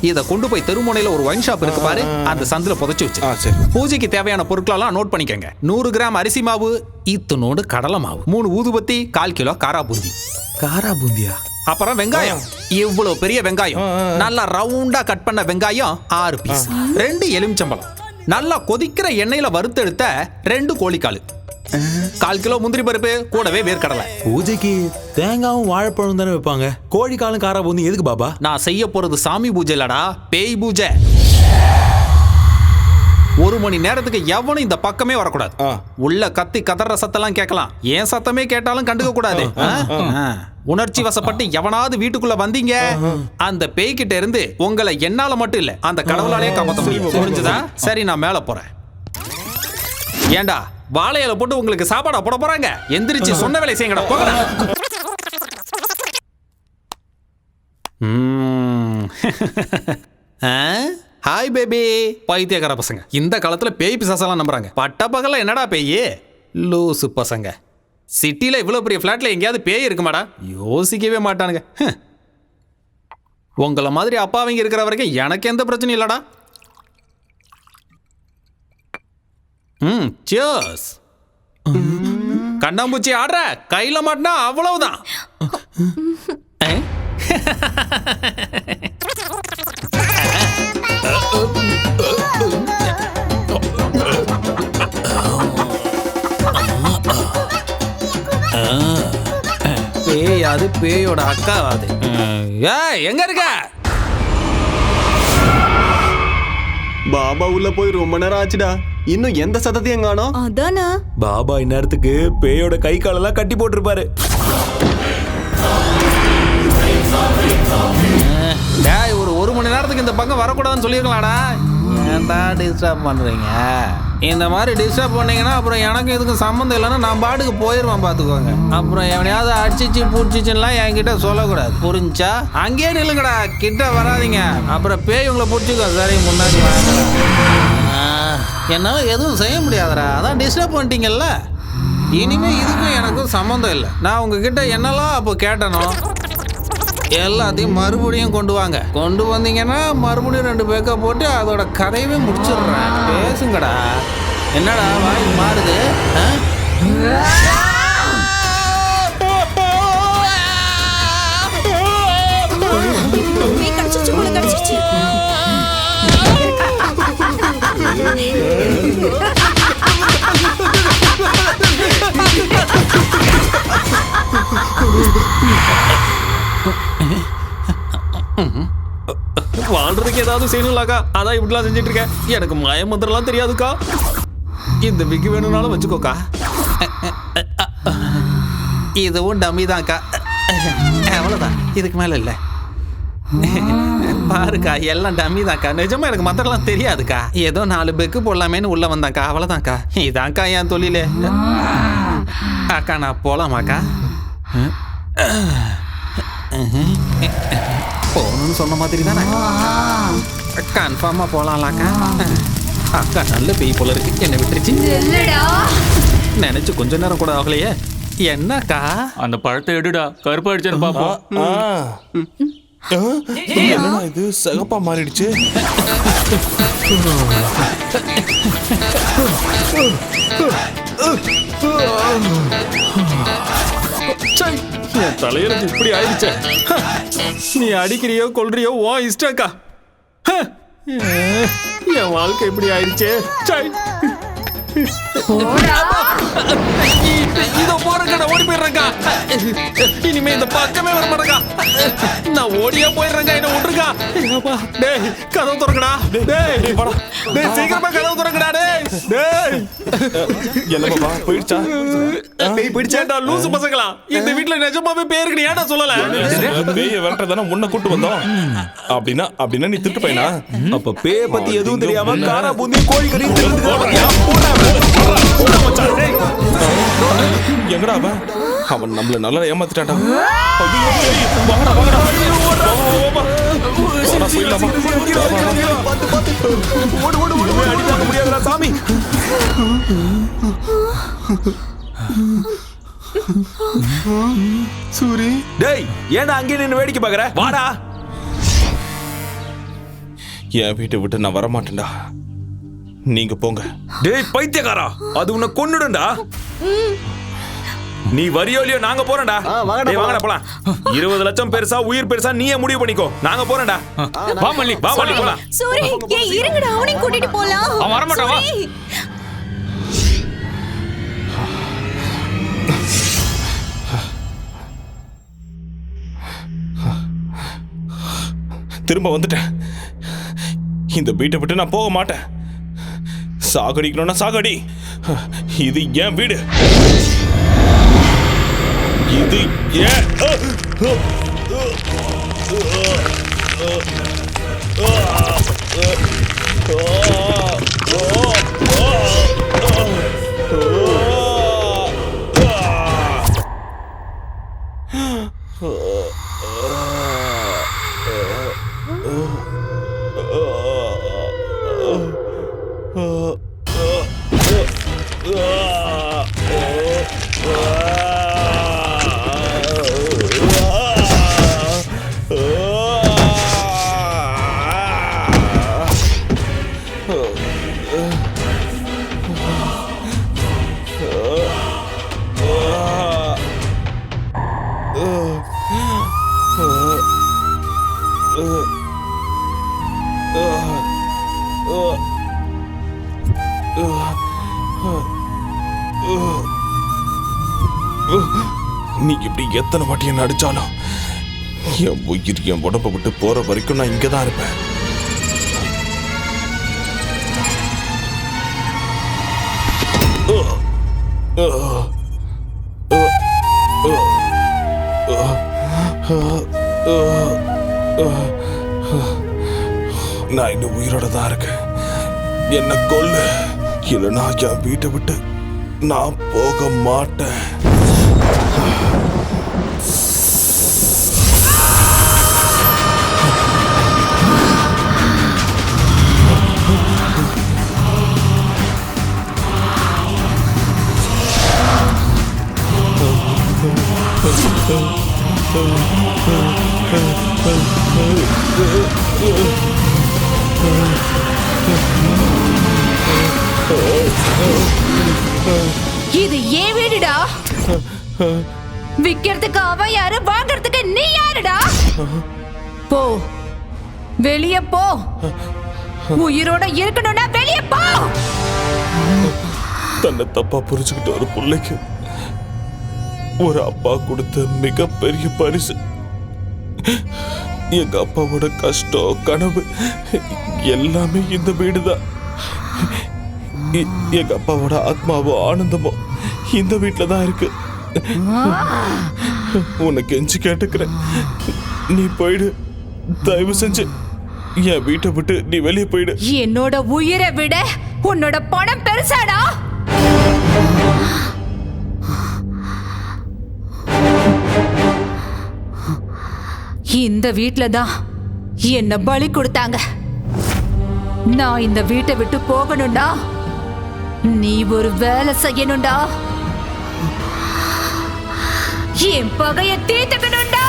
இத கொண்டு போய் தெருமுனையில ஒரு ஒயின் ஷாப் இருக்கு பாரு, அந்த சந்தில புதைச்சு வச்சு. பூஜைக்கு தேவையான பொருட்களெல்லாம் நோட் பண்ணிக்கங்க. 100 கிராம் அரிசி மாவு, இத்தனோடு கடலை மாவு, 3 ஊதுபத்தி, 1/4 கிலோ காரா பூந்தி. காரா பூந்தியா? அப்புறம் வெங்காயம், இவ்வளவு பெரிய வெங்காயம், நல்லா ரவுண்டா கட் பண்ண வெங்காயம் 6 பீஸ், 2 எலுமிச்சம்பழம், நல்லா கொதிக்கிற எண்ணெயில வறுத்தெடுத்த 2 கோழிக்கால், 1/4 கிலோ முந்திரி பருப்பு, கூடவே வேர்க்கடலை. பூஜைக்கு தேங்காவும் வாழைப்பழம் தானே வைப்பாங்க, கோழி காலும் காரா பூந்தி எதுக்கு பாபா? நான் செய்ய போறது சாமி பூஜை இல்லடா, பேய் பூஜை. 1 மணி நேரத்துக்கு எவனும் இந்த பக்கமே வரக்கூடாது. உள்ள கத்தி கதற சத்தெல்லாம் கேட்கலாம், ஏன் சத்தமே கேட்டாலும் கண்டுக்க கூடாது. உணர்ச்சி வசப்பட்டு எவனாவது வீட்டுக்குள்ள வந்தீங்க, அந்த பேய்கிட்ட இருந்து உங்களை என்னால மட்டும் இல்ல, அந்த கடவுளாலே காப்பாற்ற முடியும். புரிஞ்சுதா? சரி, நான் மேல போறேன். ஏண்டா வாழையில போட்டு உங்களுக்கு சாப்பாடா போட போறாங்க? எந்திரிச்சு சொன்ன வேலை செய்யுங்கடா, போங்கடா. Hi baby. பைத்தியக்கார பசங்க இந்த காலத்துல பேய் பிசாசெல்லாம் நம்புறாங்க. பட்ட பகல்ல என்னடா பேய்? லூசு பசங்க. சிட்டில இவ்வளவு பெரிய பிளாட்ல எங்கேயாவது பேய் இருக்குமாடா? யோசிக்கவே மாட்டானுங்க. உங்களை மாதிரி அப்பாவிங்க இருக்கிற வரைக்கும் எனக்கு எந்த பிரச்சனையும் இல்லடா. சியர்ஸ். கண்ணாம்பூச்சி ஆடுற, கையில மாட்டினா அவ்வளவுதான். பேய் அது பேயோட அக்கா அது. எங்க இருக்க? பாபா உள்ள போய் ரொம்ப நேரம் ஆச்சுடா, இன்னும் எந்த சத்தத்தையும் காணோம். அதானா பாபா இந்நேரத்துக்கு பேயோட கை காலெல்லாம் கட்டி போட்டிருப்பாரு. ஒரு மணி நேரத்துக்கு இந்த பக்கம் வரக்கூடாதுன்னு சொல்லியிருக்கலாடா. ஏன்டா டிஸ்டர்ப் பண்றீங்க? இந்த மாதிரி டிஸ்டர்ப் பண்ணீங்கன்னா அப்புறம் எனக்கு இதுக்கு சம்மந்தம் இல்லைன்னா நான் பாட்டுக்கு போயிடுவேன், பார்த்துக்கோங்க. அப்புறம் எவனையாவது அடிச்சிச்சு பூச்சிச்சுலாம் என்கிட்ட சொல்லக்கூடாது, புரிஞ்சா? அங்கேயே நில்லுங்கடா, கிட்ட வராதிங்க, அப்புறம் பேய் உங்களை பிடிச்சிக்கோ. சரி, முன்னாடி என்னால் எதுவும் செய்ய முடியாதுடா, அதான் டிஸ்டர்ப் பண்ணிட்டீங்கல்ல. இனிமே இதுக்கும் எனக்கும் சம்மந்தம் இல்லை. நான் உங்ககிட்ட என்னெல்லாம் அப்போ கேட்டனோ எல்லாத்தையும் மறுபடியும் கொண்டு வாங்க. கொண்டு வந்தீங்கன்னா மறுபடியும் 2 பேக்கை போட்டு அதோட கதையவே முடிச்சிடுறேன். பேசுங்கடா. என்னடா வாய் மாறுது? வாழ்றதுக்கு ஏதாவது செய்யணும்லாக்கா, அதான் இப்படிலாம் செஞ்சுட்டு இருக்கேன். எனக்கு மாய மந்திரம்லாம் தெரியாதுக்கா. இந்த விக்கு வேணும்னாலும் வச்சுக்கோக்கா. இதுவும் டம்மி தான்க்கா, அவ்வளோதான், இதுக்கு மேலே இல்லை. பாருக்கா, எல்லாம் டம்மி தான்க்கா. நிஜமா எனக்கு மந்திரம்லாம் தெரியாதுக்கா. ஏதோ 4 பெக்கு போடலாமேன்னு உள்ள வந்தாக்கா, அவ்வளோதான்க்கா. இதான்க்கா என் தொழிலே. அக்கா நான் போகலாமாக்கா? போகணும்னு சொன்ன மாதிரி தானே, கன்ஃபார்மா போகலாம்லாக்கா. அக்கா நல்ல பேய் போல இருக்கு, என்ன விட்டுருச்சு. நினைச்சு கொஞ்ச நேரம் கூட ஆகலையே. என்னக்கா? அந்த பழத்தை எடுடா, கருப்பாயிடுச்சுன்னு பாப்போம். என்னடா இது சிகப்பா மாறிடுச்சு? என் தலையெழுத்து இப்படி ஆயிடுச்சே. நீ அடிக்கிறியோ கொல்றியோ ஓ இஷ்டக்கா. என் வாழ்க்கை இப்படி ஆயிடுச்சே. இதோ போறேன், ஓடி போயிடுறேங்க. இனிமே இந்த பக்கமே வர மாட்டேங்க. நான் ஓடியா போயிடுறேங்க, என்ன விட்டுருக்கா. டேய் கதவு திறக்கடா. டேய் சீக்கிரமா கதவு திறக்கடா. டேய் என்ன பாபா போயிடுச்சா? பேய் பிடிச்சேன்டா லூசு பசங்களா. இந்த வீட்ல நிஜமாவே பேய் இருக்கு, ஏன்டா சொல்லல? பேயை விரட்டதானே உன்னை கூட்டு வந்தோம். அப்படின்னா நீ திட்டு பையனா? அப்ப பேயை பத்தி எதுவும் தெரியாம காரா பூந்தி கோழி கறி எங்கடா அவன் நம்மள நல்லா ஏமாத்திட்டான்டா. சாமி சூரி, டேய் ஏன்டா அங்கே நின்னு வேடிக்கை பாக்குற? வாடா. என் வீட்டை விட்டு நான் வரமாட்டேன்டா. நீங்க போங்க. டேய் பைத்தியக்காரா, அது உன்னை கொன்னுடும்டா. நீ வரியோ இல்லையோ நாங்க போறோம்டா. வாங்கடா, டேய் வாங்கடா போலாம். 20 லட்சம் பெருசா உயிர் பெருசா நீயே முடிவு பண்ணிக்கோ. நாங்க போறோம்டா. வா மல்லி, வா மல்லி போலாம். சூரி, ஏய் இருங்கடா, அவனையும் கூட்டிட்டு போலாம். அவன் வரமாட்டான், வா. சூரி. திரும்ப வந்துட்டேன். இந்த வீட்டை விட்டு நான் போக மாட்டேன். சாகடிக்கணும்னா சாகடி. இது என் வீடு. இது ஏன் நீ இப்படி எத்தனை வாட்டி என்ன அடிச்சாலும் என் உயிர் என் உடம்பை விட்டு போற வரைக்கும் நான் இங்கதான் இருப்பேன். நான் இன்னும் உயிரோட தான் இருக்கேன். என்ன கொல்லு, இல்லைன்னா என் வீட்டை விட்டு நான் போக மாட்டேன். இது ஏன் வீடுடா? விக்கிறதுக்கு அவன் யாரு, வாங்கறதுக்கு நீ யாருடா? போ, வெளிய போ. உயிரோட இருக்கணும்னா வெளிய போ. தன்னை தப்பா புரிஞ்சுக்கிட்ட ஒரு பிள்ளைக்கு ஒரு அப்பா கொடுத்த மிகப்பெரிய பரிசு. எங்க அப்பாவோட கஷ்டம், கனவு எல்லாமே இந்த வீடுதான். எங்க அப்பாவோட ஆத்மாவோ ஆனந்தமோ இந்த வீட்டுல தான் இருக்கு. உனக்கு கெஞ்சி கேட்டுக்கிறேன், நீ போயிடு. தயவு செஞ்சு என் வீட்டை விட்டு நீ வெளியே போயிடு. என்னோட உயிரை விட உன்னோட பணம் பெருசாடா. இந்த வீட்ல தான் என்ன பலி கொடுத்தாங்க. நான் இந்த வீட்டை விட்டு போகணும்டா. நீ ஒரு வேலை செய்யணும்டா. என் பகைய தீர்த்துக்கணும்டா.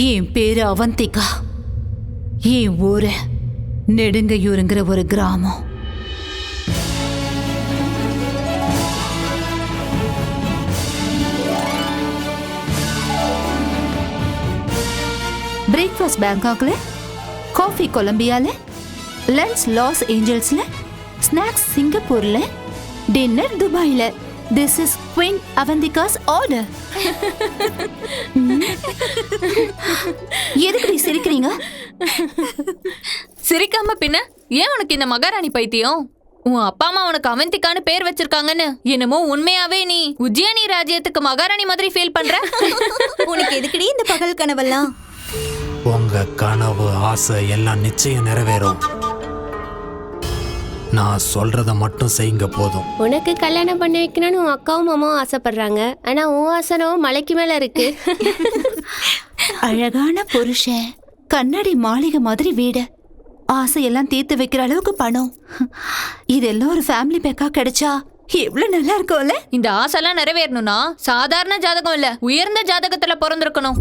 என் பேரு அவந்திகா. என் ஊரு நெடுங்கையூருங்கிற ஒரு கிராமம். பிரேக்ஃபாஸ்ட் பேங்காக்ல, காஃபி கொலம்பியால, லஞ்ச் லாஸ் ஏஞ்சல்ஸ்ல, ஸ்நாக்ஸ் சிங்கப்பூர்ல, டின்னர் துபாயில. This is Queen Avantika's order. எதுக்கு சிரிக்கிறீங்க? சிரிக்காம பின்ன ஏன் உனக்கு இந்த மகாராணி பைத்தியம்? உன் அப்பா அம்மா உனக்கு அவந்திகான்னு பேர் வச்சிருக்காங்கன்னு என்னமோ உண்மையாவே நீ உஜ்ஜயினி ராஜ்யத்துக்கு மகாராணி மாதிரி ஃபீல் பண்ற? உனக்கு எதுக்குடி இந்த பகல் கனவெல்லாம்? உங்க கனவு ஆசை எல்லாம் நிச்சயம் நிறைவேறும். நான் சொல்றத மட்டும் செய்யுங்க போதும். உனக்கு கல்யாணம் பண்ணி வைக்கணும்னு உன் அக்காவும் மாமாவும் ஆசைப்படுறாங்க. ஆனா உன் ஆசனம் மலைக்கு மேல இருக்கு. அழகான புருஷன், கண்ணாடி மாளிகை மாதிரி வீடு, ஆசையெல்லாம் தீர்த்து வைக்கிற அளவுக்கு பணம், இதெல்லாம் ஒரு ஃபேமிலி பேக்கா கிடைச்சா எவ்வளவு நல்லா இருக்கும்ல. இந்த ஆசைலாம் நிறைவேறணும்னா சாதாரண ஜாதகம் இல்ல, உயர்ந்த ஜாதகத்துல பிறந்திருக்கணும்.